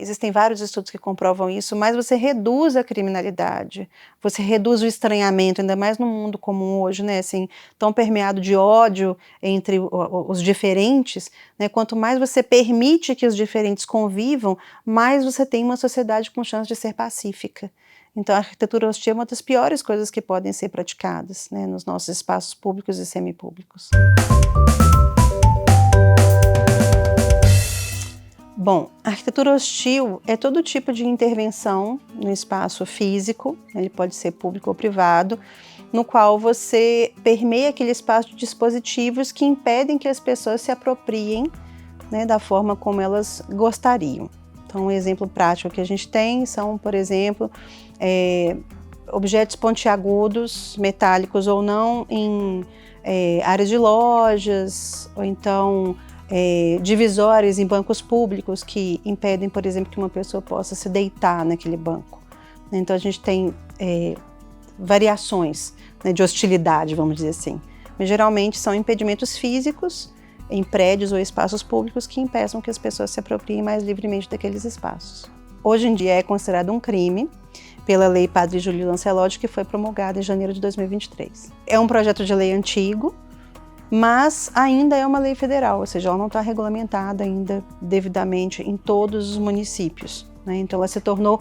existem vários estudos que comprovam isso, mais você reduz a criminalidade, você reduz o estranhamento, ainda mais no mundo comum hoje, né, assim, tão permeado de ódio entre os diferentes, né, quanto mais você permite que os diferentes convivam, mais você tem uma sociedade com chance de ser pacífica. Então a arquitetura hostil é uma das piores coisas que podem ser praticadas, né, nos nossos espaços públicos e semipúblicos. Bom, a arquitetura hostil é todo tipo de intervenção no espaço físico, ele pode ser público ou privado, no qual você permeia aquele espaço de dispositivos que impedem que as pessoas se apropriem, né, da forma como elas gostariam. Então, um exemplo prático que a gente tem são, por exemplo, objetos pontiagudos, metálicos ou não, em áreas de lojas, ou então divisórias em bancos públicos que impedem, por exemplo, que uma pessoa possa se deitar naquele banco. Então a gente tem variações, né, de hostilidade, vamos dizer assim. Mas geralmente são impedimentos físicos em prédios ou espaços públicos que impeçam que as pessoas se apropriem mais livremente daqueles espaços. Hoje em dia é considerado um crime pela Lei Padre Júlio Lancelotti, que foi promulgada em janeiro de 2023. É um projeto de lei antigo, mas ainda é uma lei federal, ou seja, ela não está regulamentada ainda devidamente em todos os municípios, né? Então ela se tornou,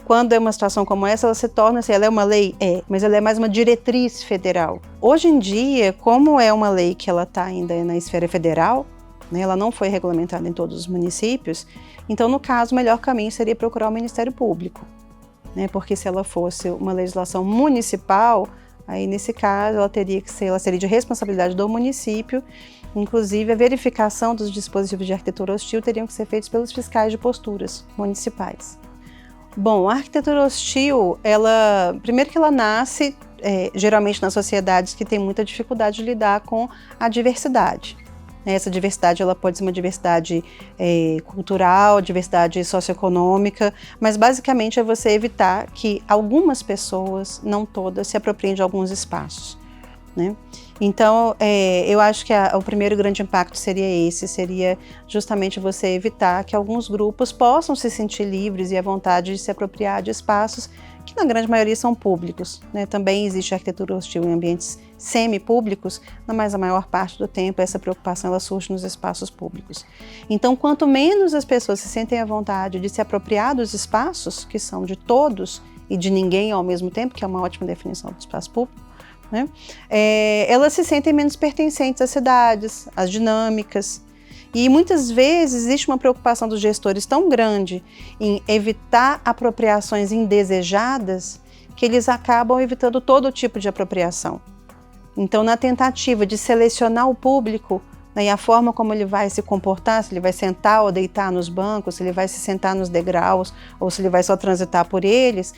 quando é uma situação como essa, ela se torna, assim, ela é uma lei? Mas ela é mais uma diretriz federal. Hoje em dia, como é uma lei que ela está ainda na esfera federal, né, ela não foi regulamentada em todos os municípios, então no caso o melhor caminho seria procurar o Ministério Público, né? Porque se ela fosse uma legislação municipal, aí, nesse caso, ela seria de responsabilidade do município, inclusive a verificação dos dispositivos de arquitetura hostil teriam que ser feitos pelos fiscais de posturas municipais. Bom, a arquitetura hostil, primeiro que ela nasce geralmente nas sociedades que têm muita dificuldade de lidar com a diversidade. Essa diversidade ela pode ser uma diversidade cultural, diversidade socioeconômica, mas basicamente é você evitar que algumas pessoas, não todas, se apropriem de alguns espaços, né? Então, eu acho que o primeiro grande impacto seria justamente você evitar que alguns grupos possam se sentir livres e à vontade de se apropriar de espaços que na grande maioria são públicos, né? Também existe arquitetura hostil em ambientes semipúblicos, mas a maior parte do tempo essa preocupação ela surge nos espaços públicos. Então, quanto menos as pessoas se sentem à vontade de se apropriar dos espaços, que são de todos e de ninguém ao mesmo tempo, que é uma ótima definição do espaço público, né? Elas se sentem menos pertencentes às cidades, às dinâmicas. E muitas vezes existe uma preocupação dos gestores tão grande em evitar apropriações indesejadas que eles acabam evitando todo tipo de apropriação. Então, na tentativa de selecionar o público, né, e a forma como ele vai se comportar, se ele vai sentar ou deitar nos bancos, se ele vai se sentar nos degraus ou se ele vai só transitar por eles,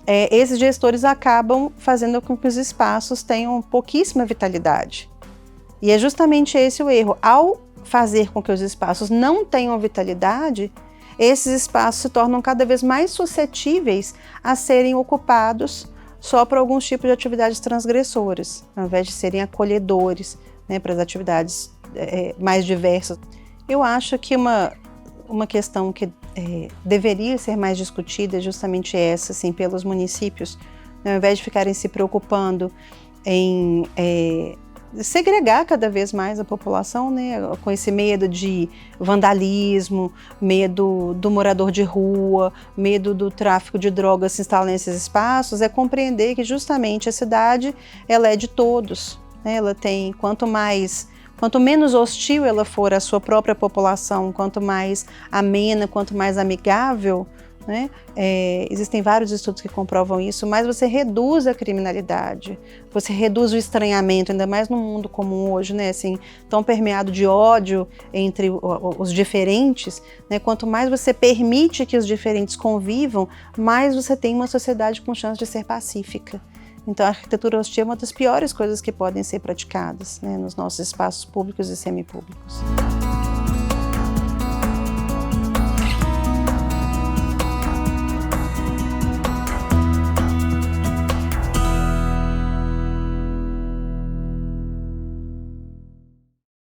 esses gestores acabam fazendo com que os espaços tenham pouquíssima vitalidade. E é justamente esse o erro. Ao fazer com que os espaços não tenham vitalidade, esses espaços se tornam cada vez mais suscetíveis a serem ocupados só por alguns tipos de atividades transgressoras, ao invés de serem acolhedores, né, para as atividades mais diversas. Eu acho que uma questão que deveria ser mais discutida é justamente essa, assim, pelos municípios, né, ao invés de ficarem se preocupando em segregar cada vez mais a população, né, com esse medo de vandalismo, medo do morador de rua, medo do tráfico de drogas se instalar nesses espaços, é compreender que justamente a cidade ela é de todos, né, ela tem, quanto menos hostil ela for à sua própria população, quanto mais amena, quanto mais amigável, né? Existem vários estudos que comprovam isso, mas você reduz a criminalidade, você reduz o estranhamento, ainda mais no mundo comum hoje, né? Assim, tão permeado de ódio entre os diferentes, né? Quanto mais você permite que os diferentes convivam, mais você tem uma sociedade com chance de ser pacífica. Então a arquitetura hostil é uma das piores coisas que podem ser praticadas, né, nos nossos espaços públicos e semipúblicos.